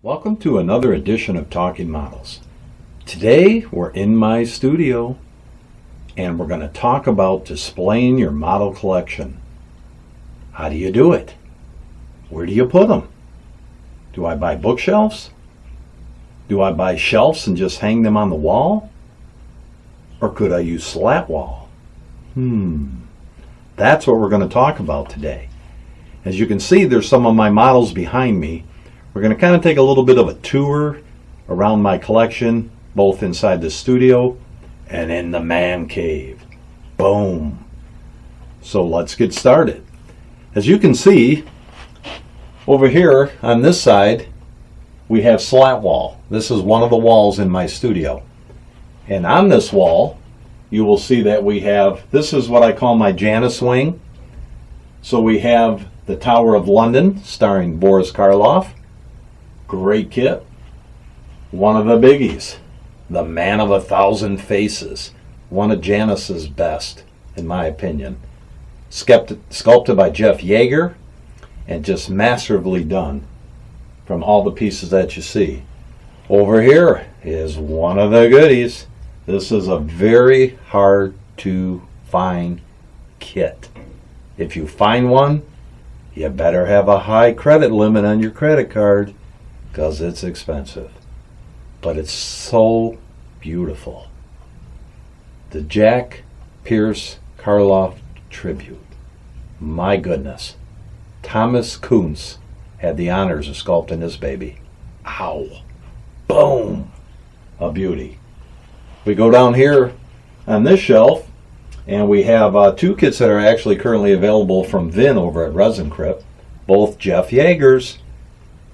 Welcome to another edition of Talking Models. Today we're in my studio and we're going to talk about displaying your model collection. How do you do it? Where do you put them? Do I buy bookshelves? Do I buy shelves and just hang them on the wall? Or could I use Slat-wall? That's what we're going to talk about today. As you can see, there's some of my models behind me. We're going to kind of take a little bit of a tour around my collection, both inside the studio and in the man cave. Boom. So let's get started. As you can see, over here on this side, we have Slat-wall. This is one of the walls in my studio. And on this wall, you will see that we have, this is what I call my Janus wing. So we have the Tower of London, starring Boris Karloff. Great kit. One of the biggies, the Man of 1,000 Faces. One of Janus's best, in my opinion. Sculpted by Jeff Yeager and just masterfully done from all the pieces that you see. Over here is one of the goodies. This is a very hard to find kit. If you find one, you better have a high credit limit on your credit card because it's expensive. But it's so beautiful. The Jack Pierce Karloff tribute. My goodness. Thomas Kuntz had the honors of sculpting this baby. Ow. Boom. A beauty. We go down here on this shelf and we have two kits that are actually currently available from Vin over at Resin Crypt. Both Jeff Yeager's.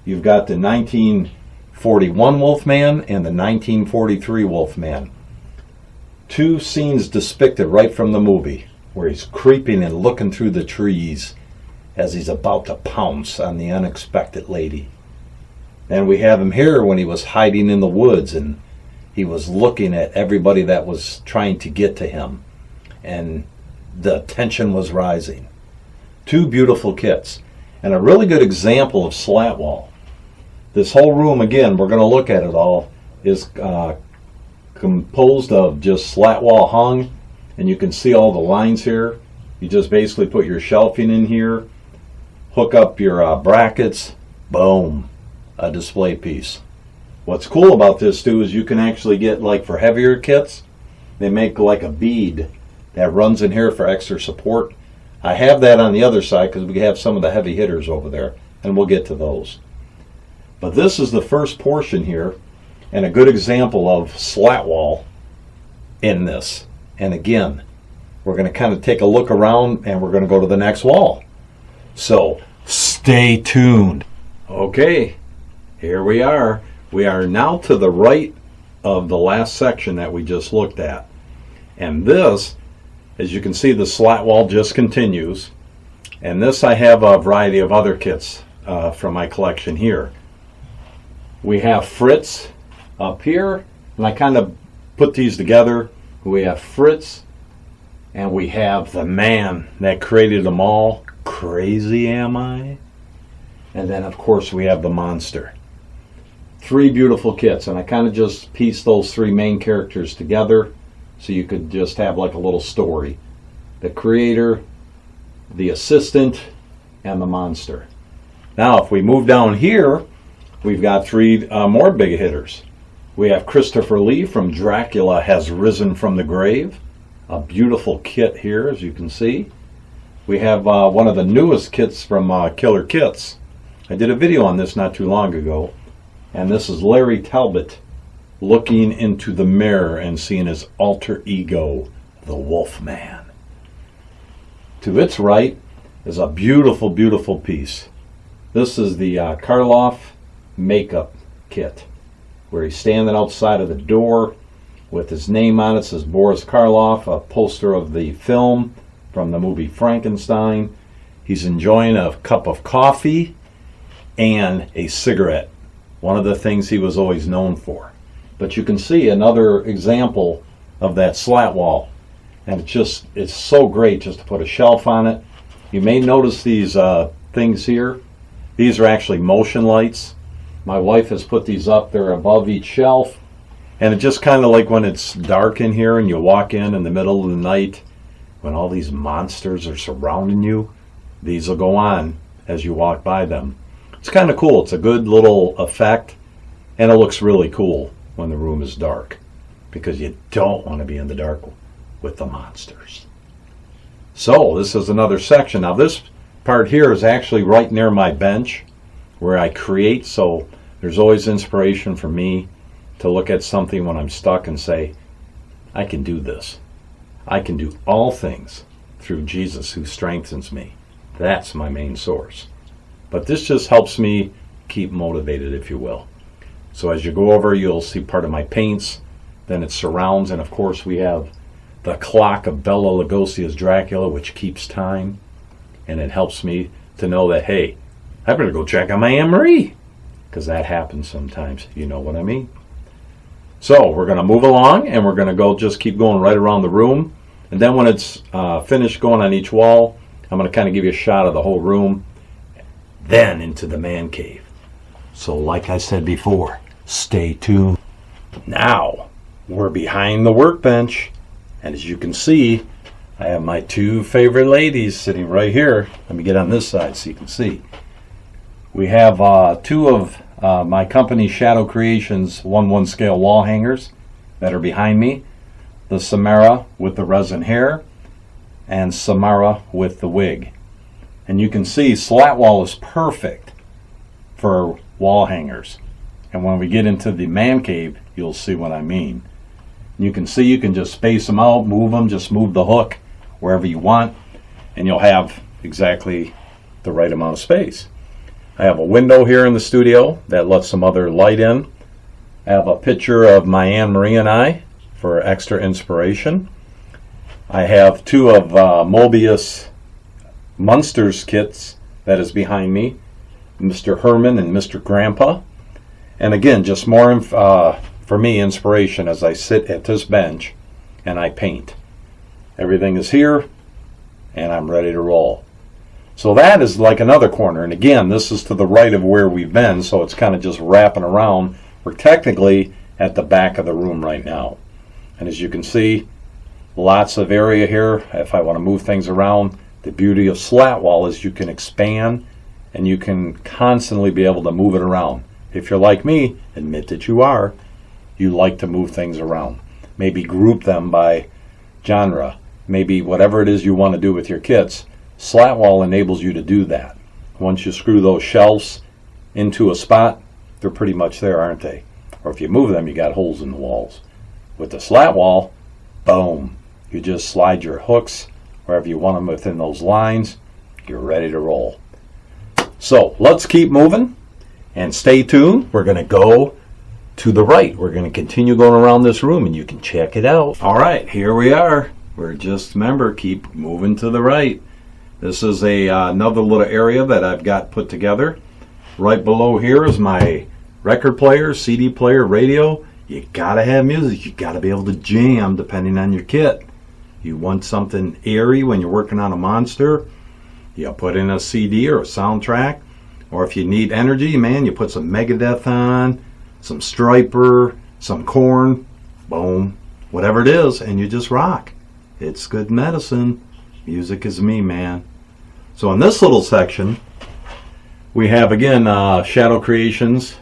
You've got the 1941 Wolfman and the 1943 Wolfman. Two scenes depicted right from the movie where he's creeping and looking through the trees as he's about to pounce on the unexpected lady. And we have him here when he was hiding in the woods and he was looking at everybody that was trying to get to him. And the tension was rising. Two beautiful kits. And a really good example of Slat-wall. This whole room, again, we're going to look at it all, is composed of just Slat-wall hung. And you can see all the lines here. You just basically put your shelving in here, hook up your brackets, boom, a display piece. What's cool about this too is you can actually get, like for heavier kits, they make like a bead that runs in here for extra support. I have that on the other side because we have some of the heavy hitters over there, and we'll get to those. But this is the first portion here, and a good example of Slat-wall in this. And again, we're going to kind of take a look around and we're going to go to the next wall. So stay tuned. Okay, here we are. We are now to the right of the last section that we just looked at. And this, as you can see, the Slat-wall just continues. And this I have a variety of other kits from my collection here. We have Fritz up here, and I kind of put these together. We have Fritz, and we have the man that created them all. Crazy am I? And then, of course, we have the monster. Three beautiful kits, and I kind of just pieced those three main characters together so you could just have like a little story. The creator, the assistant, and the monster. Now, if we move down here, we've got three more big hitters. We have Christopher Lee from Dracula Has Risen from the Grave. A beautiful kit here, as you can see. We have one of the newest kits from Killer Kits. I did a video on this not too long ago. And this is Larry Talbot looking into the mirror and seeing his alter ego, the Wolfman. To its right is a beautiful, beautiful piece. This is the Karloff makeup kit, where he's standing outside of the door with his name on it. It says Boris Karloff, a poster of the film from the movie Frankenstein. He's enjoying a cup of coffee and a cigarette. One of the things he was always known for. But you can see another example of that Slat-wall. And it's so great just to put a shelf on it. You may notice these things here. These are actually motion lights. My wife has put these up there above each shelf. And it just kind of like when it's dark in here and you walk in the middle of the night, when all these monsters are surrounding you, these will go on as you walk by them. It's kind of cool. It's a good little effect, and it looks really cool when the room is dark, because you don't want to be in the dark with the monsters. So this is another section. Now this part here is actually right near my bench where I create, so there's always inspiration for me to look at something when I'm stuck and say, I can do this. I can do all things through Jesus who strengthens me. That's my main source. But this just helps me keep motivated, if you will. So as you go over, you'll see part of my paints, then it surrounds, and of course we have the clock of Bela Lugosi's Dracula, which keeps time, and it helps me to know that, hey, I better go check on my Anne-Marie, because that happens sometimes, you know what I mean? So we're going to move along, and we're going to just keep going right around the room, and then when it's finished going on each wall, I'm going to kind of give you a shot of the whole room, then into the man cave. So like I said before, stay tuned. Now, we're behind the workbench, and as you can see, I have my two favorite ladies sitting right here. Let me get on this side so you can see. We have two of my company Shadow Creations 1/1 scale wall hangers that are behind me. The Samara with the resin hair and Samara with the wig. And you can see Slat-wall is perfect for wall hangers. And when we get into the man cave, you'll see what I mean. You can see you can just space them out, move them, just move the hook wherever you want, and you'll have exactly the right amount of space. I have a window here in the studio that lets some other light in. I have a picture of my Anne-Marie and I for extra inspiration. I have two of Mobius Munsters kits that is behind me, Mr. Herman and Mr. Grandpa. And again, just more for me, inspiration as I sit at this bench and I paint. Everything is here and I'm ready to roll. So that is like another corner, and again, this is to the right of where we've been, so it's kind of just wrapping around. We're technically at the back of the room right now. And as you can see, lots of area here. If I want to move things around, the beauty of Slat-wall is you can expand and you can constantly be able to move it around. If you're like me, admit that you are, you like to move things around. Maybe group them by genre, maybe whatever it is you want to do with your kits. Slat-wall enables you to do that. Once you screw those shelves into a spot, they're pretty much there, aren't they? Or if you move them, you got holes in the walls. With the Slat-wall, boom, you just slide your hooks wherever you want them within those lines. You're ready to roll. So let's keep moving and stay tuned. We're going to go to the right. We're going to continue going around this room and you can check it out. All right, here we are. We're just, remember, keep moving to the right. This is another little area that I've got put together. Right below here is my record player, CD player, radio. You gotta have music. You gotta be able to jam depending on your kit. You want something airy when you're working on a monster, you put in a CD or a soundtrack. Or if you need energy, man, you put some Megadeth on, some Striper, some Korn, boom, whatever it is, and you just rock. It's good medicine. Music is me, man. So in this little section, we have, again, Shadow Creations,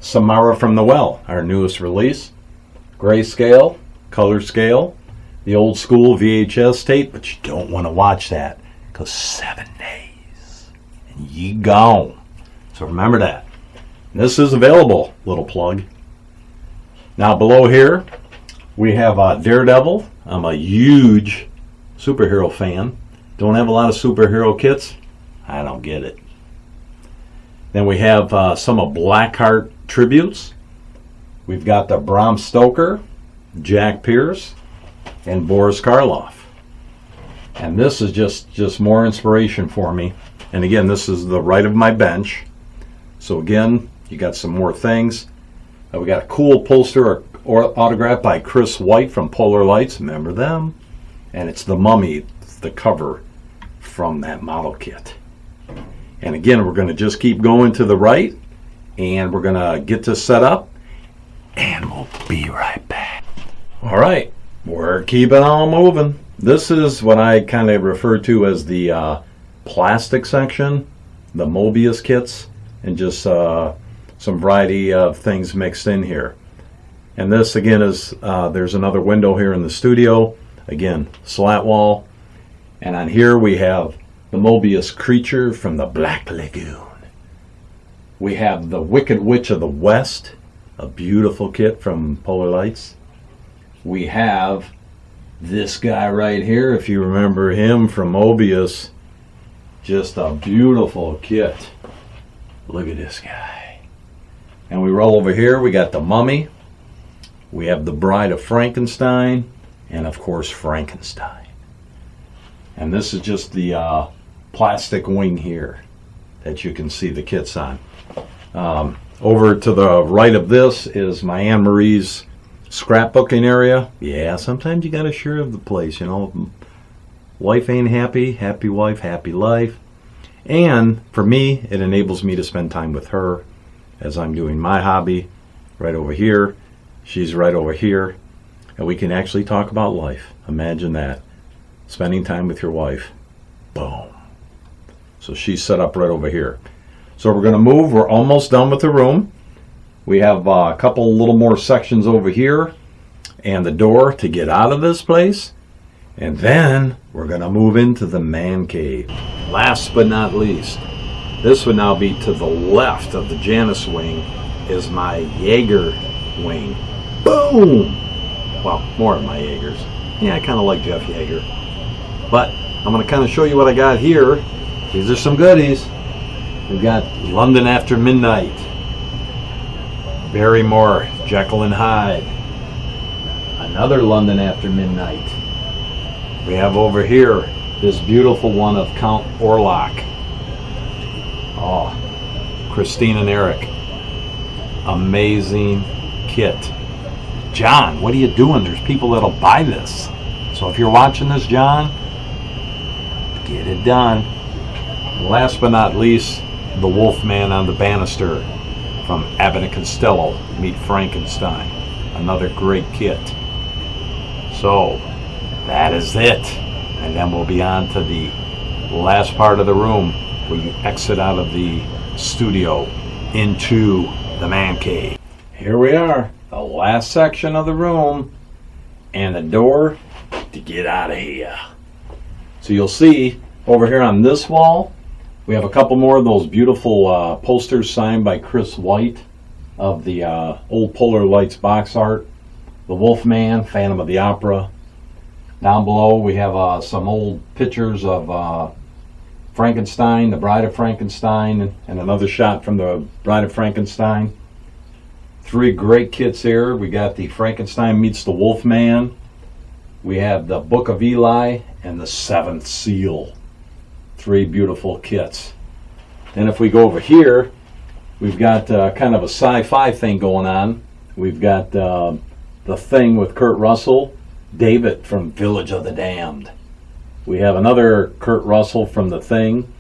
Samara from the Well, our newest release. Grayscale, color scale, the old school VHS tape, but you don't want to watch that because 7 days and ye gone. So remember that. This is available, little plug. Now below here, we have Daredevil. I'm a huge superhero fan. Don't have a lot of superhero kits. I don't get it. Then we have some of Blackheart tributes. We've got the Bram Stoker, Jack Pierce, and Boris Karloff. And this is just more inspiration for me. And again, this is the right of my bench. So again, you got some more things. We got a cool poster or autograph by Chris White from Polar Lights. Remember them? And it's the Mummy, the cover from that model kit. And again, we're going to just keep going to the right, and we're gonna get this set up, and we'll be right back. All right, we're keeping on moving. This is what I kind of refer to as the plastic section, the Mobius kits, and just some variety of things mixed in here. And this again is, there's another window here in the studio. Again, slat wall. And on here we have the Mobius creature from the Black Lagoon. We have the Wicked Witch of the West, a beautiful kit from Polar Lights. We have this guy right here, if you remember him from Mobius. Just a beautiful kit. Look at this guy. And we roll over here, we got the Mummy. We have the Bride of Frankenstein, and of course Frankenstein. And this is just the plastic wing here that you can see the kits on. Over to the right of this is my Anne Marie's scrapbooking area. Yeah, sometimes you gotta share the place, you know. Wife ain't happy, happy wife, happy life. And for me, it enables me to spend time with her as I'm doing my hobby. Right over here, she's right over here, and we can actually talk about life. Imagine that, spending time with your wife. Boom. So she's set up right over here. So we're going to move. We're almost done with the room. We have a couple little more sections over here and the door to get out of this place. And then we're going to move into the man cave. Last but not least, this would now be to the left of the Janus wing is my Jaeger wing. Boom! Well, more of my Jaegers. Yeah, I kind of like Jeff Jaeger. But I'm going to kind of show you what I got here. These are some goodies. We've got London After Midnight, Barrymore, Jekyll and Hyde, another London After Midnight. We have over here this beautiful one of Count Orlok. Oh, Christine and Eric. Amazing kit. John, what are you doing? There's people that'll buy this. So if you're watching this, John, get it done. Last but not least, the Wolfman on the banister from Abbott and Costello, Meet Frankenstein. Another great kit. So that is it. And then we'll be on to the last part of the room where you exit out of the studio into the man cave. Here we are, the last section of the room and the door to get out of here. So you'll see over here on this wall, we have a couple more of those beautiful posters signed by Chris White of the old Polar Lights box art. The Wolfman, Phantom of the Opera. Down below we have some old pictures of Frankenstein, the Bride of Frankenstein, and another shot from the Bride of Frankenstein. Three great kits here. We got the Frankenstein meets the Wolfman. We have the Book of Eli and the Seventh Seal. Three beautiful kits. And if we go over here, we've got kind of a sci-fi thing going on. We've got The Thing with Kurt Russell, David from Village of the Damned. We have another Kurt Russell from The Thing.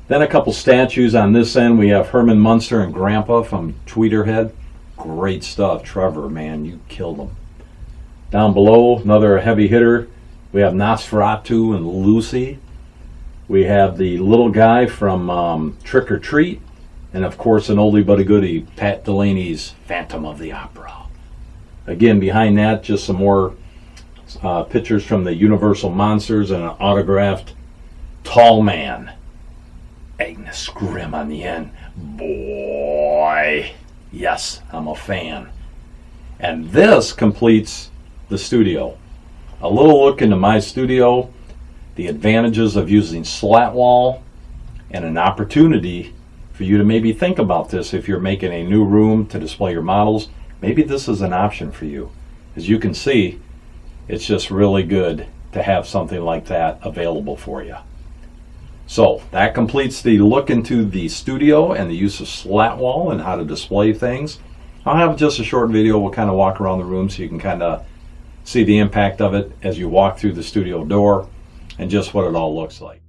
Then a couple statues on this end. We have Herman Munster and Grandpa from Tweederhead. Great stuff. Trevor, man, you killed them. Down below, another heavy hitter. We have Nosferatu and Lucy. We have the little guy from Trick or Treat. And of course, an oldie but a goodie, Pat Delaney's Phantom of the Opera. Again, behind that, just some more pictures from the Universal Monsters and an autographed Tall Man. Agnes Scrim on the end. Boy, yes, I'm a fan. And this completes the studio. A little look into my studio, the advantages of using slat wall, and an opportunity for you to maybe think about this if you're making a new room to display your models. Maybe this is an option for you. As you can see, it's just really good to have something like that available for you. So that completes the look into the studio and the use of slat wall and how to display things. I'll have just a short video. We'll kind of walk around the room so you can kind of see the impact of it as you walk through the studio door and just what it all looks like.